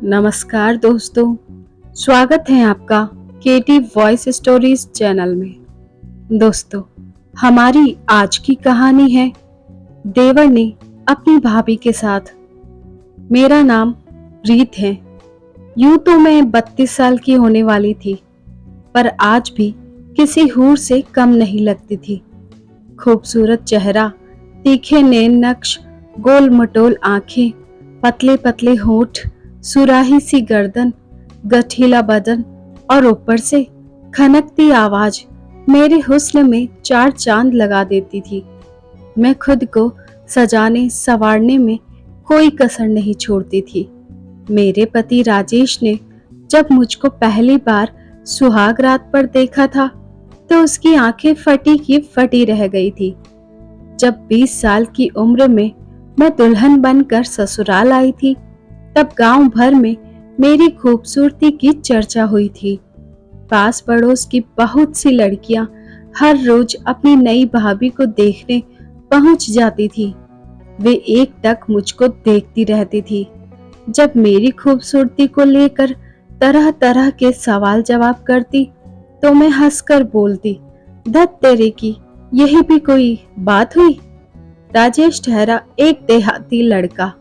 नमस्कार दोस्तों, स्वागत है आपका केटी वॉइस स्टोरीज चैनल में। दोस्तों, हमारी आज की कहानी है देवर ने अपनी भाभी के साथ। मेरा नाम रीत है। यूं तो मैं 32 साल की होने वाली थी, पर आज भी किसी हूर से कम नहीं लगती थी। खूबसूरत चेहरा, तीखे नैन नक्श, गोल मटोल आंखें, पतले पतले होंठ, सुराही सी गर्दन, गठीला बदन और ऊपर से खनकती आवाज मेरे हुस्न में 4 चांद लगा देती थी। मैं खुद को सजाने संवारने में कोई कसर नहीं छोड़ती थी। मेरे पति राजेश ने जब मुझको पहली बार सुहाग रात पर देखा था तो उसकी आंखें फटी की फटी रह गई थी। जब 20 साल की उम्र में मैं दुल्हन बनकर ससुराल आई थी, तब गांव भर में मेरी खूबसूरती की चर्चा हुई थी। पास पड़ोस की बहुत सी लड़कियां हर रोज अपनी नई भाभी को देखने पहुंच जाती थी। वे एकटक मुझको देखती रहती थी। जब मेरी खूबसूरती को लेकर तरह तरह के सवाल जवाब करती तो मैं हंसकर बोलती, धत तेरे की, यही भी कोई बात हुई। राजेश ठहरा एक देहाती लड़का,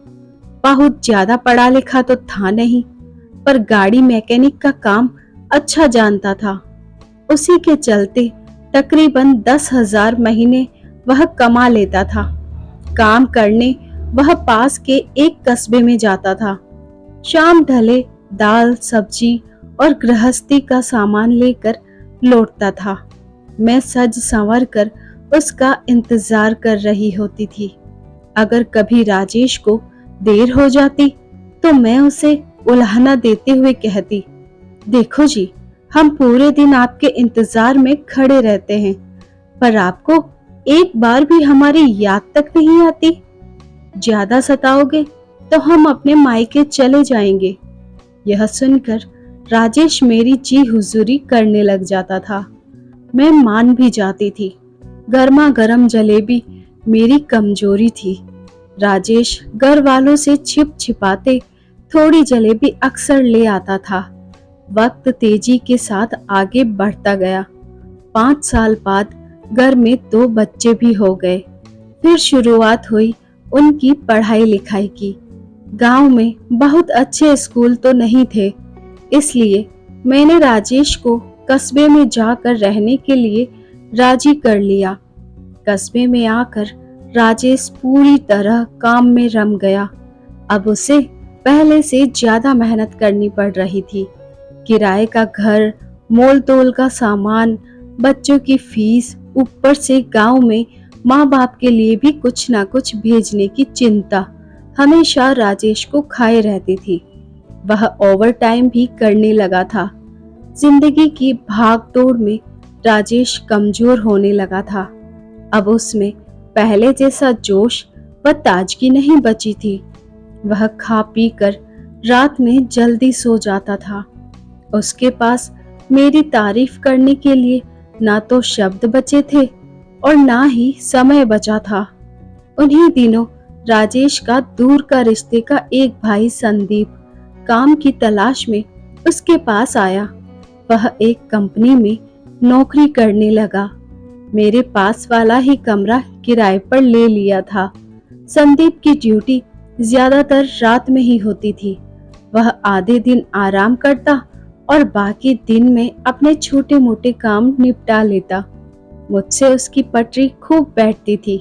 बहुत ज्यादा पढ़ा लिखा तो था नहीं, पर गाड़ी मैकेनिक का काम अच्छा जानता था। उसी के चलते तकरीबन 10,000 महीने वह कमा लेता था। काम करने वह पास के एक कस्बे में जाता था। शाम ढले दाल सब्जी और गृहस्थी का सामान लेकर लौटता था। मैं सज संवर कर उसका इंतजार कर रही होती थी। अगर कभी राजेश को देर हो जाती तो मैं उसे उलाहना देते हुए कहती, देखो जी, हम पूरे दिन आपके इंतजार में खड़े रहते हैं, पर आपको एक बार भी हमारी याद तक नहीं आती। ज्यादा सताओगे तो हम अपने मायके चले जाएंगे। यह सुनकर राजेश मेरी जी हुजूरी करने लग जाता था। मैं मान भी जाती थी। गर्मा गर्म जलेबी मेरी कमजोरी थी। राजेश घर वालों से छिप छिपाते थोड़ी जलेबी अक्सर ले आता था। वक्त तेजी के साथ आगे बढ़ता गया। 5 साल बाद घर में 2 बच्चे भी हो गए। फिर शुरुआत हुई उनकी पढ़ाई लिखाई की। गांव में बहुत अच्छे स्कूल तो नहीं थे, इसलिए मैंने राजेश को कस्बे में जाकर रहने के लिए राजी कर लिया। कस्बे में आकर राजेश पूरी तरह काम में रम गया। अब उसे पहले से ज्यादा मेहनत करनी पड़ रही थी। किराए का घर, मोल तोल का सामान, बच्चों की फीस, ऊपर से गांव में माँ बाप के लिए भी कुछ ना कुछ भेजने की चिंता हमेशा राजेश को खाए रहती थी। वह ओवर टाइम भी करने लगा था। जिंदगी की भाग दौड़ में राजेश कमजोर होने लगा था। अब उसमें पहले जैसा जोश व ताजगी नहीं बची थी। वह खा पी कर रात में जल्दी सो जाता था। उसके पास मेरी तारीफ करने के लिए ना तो शब्द बचे थे और ना ही समय बचा था। उन्हीं दिनों राजेश का दूर का रिश्ते का एक भाई संदीप काम की तलाश में उसके पास आया। वह एक कंपनी में नौकरी करने लगा। मेरे पास वाला ही कमरा किराए पर ले लिया था। संदीप की ड्यूटी ज्यादातर रात में ही होती थी। वह आधे दिन आराम करता और बाकी दिन में अपने छोटे मोटे काम निपटा लेता। मुझसे उसकी पटरी खूब बैठती थी।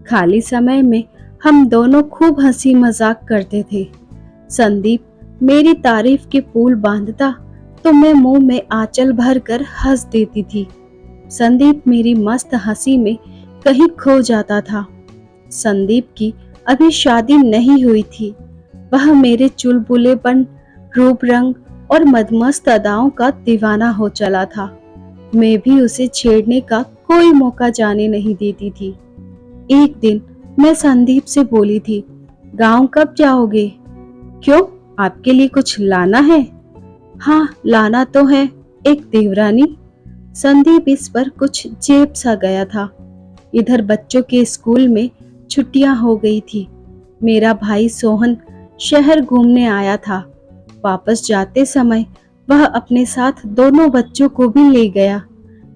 खाली समय में हम दोनों खूब हंसी मजाक करते थे। संदीप मेरी तारीफ के पुल बांधता तो मैं मुंह में आंचल भरकर हंस देती थी। संदीप मेरी मस्त हंसी में कहीं खो जाता था। संदीप की अभी शादी नहीं हुई थी। वह मेरे चुलबुलेपन, रूप रंग और मदमस्त अदाओं का दीवाना हो चला था। मैं भी उसे छेड़ने का कोई मौका जाने नहीं देती थी। एक दिन मैं संदीप से बोली थी, गांव कब जाओगे? क्यों, आपके लिए कुछ लाना है? हाँ, लाना तो है, एक देवरानी। संदीप इस पर कुछ जेब सा गया था। इधर बच्चों के स्कूल में छुट्टियां हो गई थी। मेरा भाई सोहन शहर घूमने आया था। वापस जाते समय वह अपने साथ दोनों बच्चों को भी ले गया।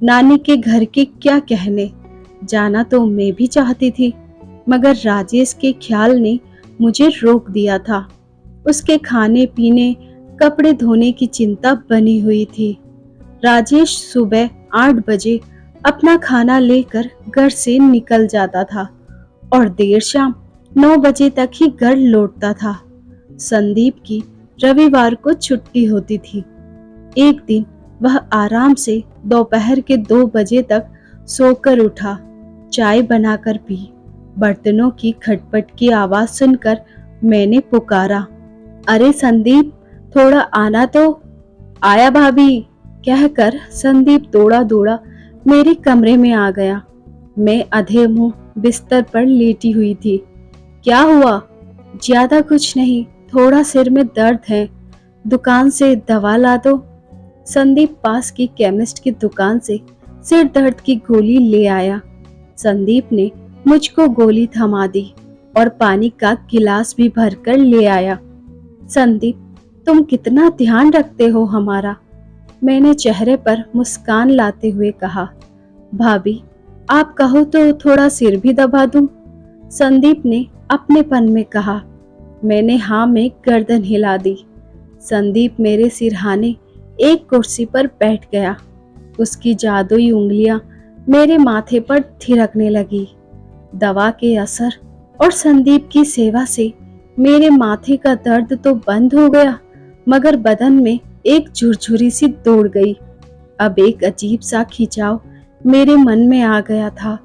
नानी के घर के क्या कहने, जाना तो मैं भी चाहती थी, मगर राजेश के ख्याल ने मुझे रोक दिया था। उसके खाने पीने, कपड़े धोने की चिंता बनी हुई थी। राजेश सुबह 8 बजे अपना खाना लेकर घर से निकल जाता था और देर शाम 9 बजे तक ही घर लौटता था। संदीप की रविवार को छुट्टी होती थी। एक दिन वह आराम से दोपहर के 2 बजे तक सोकर उठा, चाय बनाकर पी। बर्तनों की खटपट की आवाज सुनकर मैंने पुकारा, अरे संदीप, थोड़ा आना तो। आया भाभी, कहकर संदीप दौड़ा दौड़ा मेरे कमरे में आ गया। मैं अधे मुंह बिस्तर पर लेटी हुई थी। क्या हुआ? ज्यादा कुछ नहीं, थोड़ा सिर में दर्द है, दुकान से दवा ला दो। संदीप पास की केमिस्ट की दुकान से सिर दर्द की गोली ले आया। संदीप ने मुझको गोली थमा दी और पानी का गिलास भी भरकर ले आया। संदीप, तुम कितना ध्यान रखते हो हमारा, मैंने चेहरे पर मुस्कान लाते हुए कहा। भाभी, आप कहो तो थोड़ा सिर भी दबा दूं? संदीप ने अपनेपन में कहा। मैंने हाँ में गर्दन हिला दी। संदीप मेरे सिरहाने एक कुर्सी पर बैठ गया। उसकी जादुई उंगलियां मेरे माथे पर थिरकने लगी। दवा के असर और संदीप की सेवा से मेरे माथे का दर्द तो बंद हो गया, मगर बदन में एक झुरझुरी सी दौड़ गई। अब एक अजीब सा खिंचाव मेरे मन में आ गया था।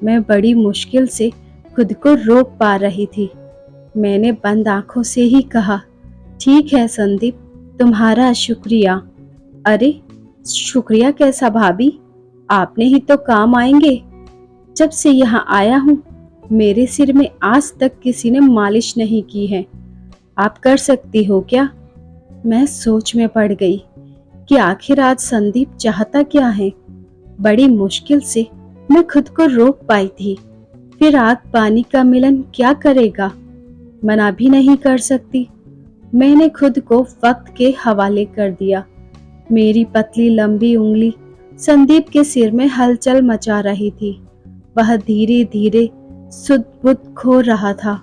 मैं बड़ी मुश्किल से खुद को रोक पा रही थी। मैंने बंद आंखों से ही कहा, ठीक है संदीप, तुम्हारा शुक्रिया। अरे शुक्रिया कैसा भाभी, आपने ही तो काम आएंगे। जब से यहाँ आया हूँ मेरे सिर में आज तक किसी ने मालिश नहीं की है, आप कर सकती हो क्या? मैं सोच में पड़ गई कि आखिर आज संदीप चाहता क्या है। बड़ी मुश्किल से मैं खुद को रोक पाई थी। फिर आग पानी का मिलन क्या करेगा, मना भी नहीं कर सकती। मैंने खुद को वक्त के हवाले कर दिया। मेरी पतली लंबी उंगली संदीप के सिर में हलचल मचा रही थी। वह धीरे धीरे सुध बुध खो रहा था।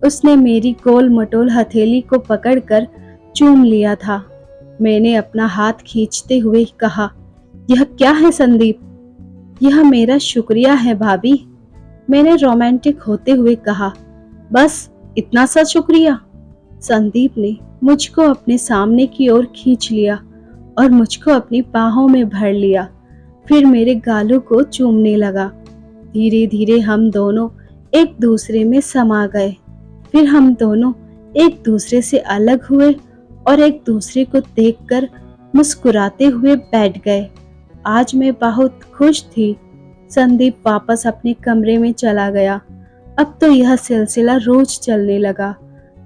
उसने मेरी गोल मटोल हथेली को पकड़कर चूम लिया था। मैंने अपना हाथ खींचते हुए कहा, यह क्या है संदीप? यह मेरा शुक्रिया है भाभी, मैंने रोमांटिक होते हुए कहा। बस इतना सा शुक्रिया? संदीप ने मुझको अपने सामने की ओर खींच लिया और मुझको अपनी बाहों में भर लिया। फिर मेरे गालों को चूमने लगा। धीरे धीरे हम दोनों एक दूसरे में समा गए। फिर हम दोनों एक दूसरे से अलग हुए और एक दूसरे को देखकर मुस्कुराते हुए बैठ गए। आज मैं बहुत खुश थी। संदीप वापस अपने कमरे में चला गया। अब तो यह सिलसिला रोज चलने लगा।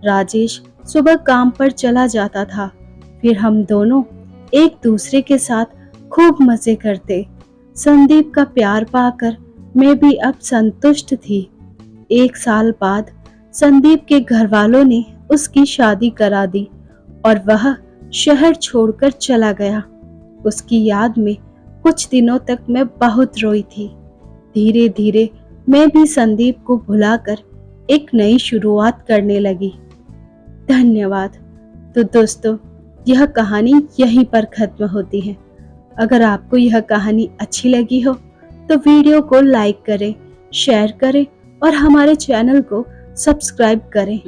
राजेश सुबह काम पर चला जाता था, फिर हम दोनों एक दूसरे के साथ खूब मजे करते। संदीप का प्यार पाकर मैं भी अब संतुष्ट थी। 1 साल बाद संदीप के घर वालों ने उसकी शादी करा दी और वह शहर छोड़कर चला गया। उसकी याद में कुछ दिनों तक मैं बहुत रोई थी। धीरे धीरे मैं भी संदीप को भुलाकर एक नई शुरुआत करने लगी। धन्यवाद। तो दोस्तों, यह कहानी यहीं पर खत्म होती है। अगर आपको यह कहानी अच्छी लगी हो तो वीडियो को लाइक करें, शेयर करें और हमारे चैनल को सब्सक्राइब करें।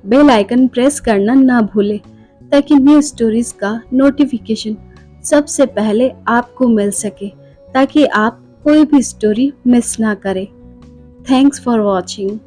बेल आइकन प्रेस करना ना भूलें ताकि न्यू स्टोरीज का नोटिफिकेशन सबसे पहले आपको मिल सके, ताकि आप कोई भी स्टोरी मिस ना करें। Thanks for watching.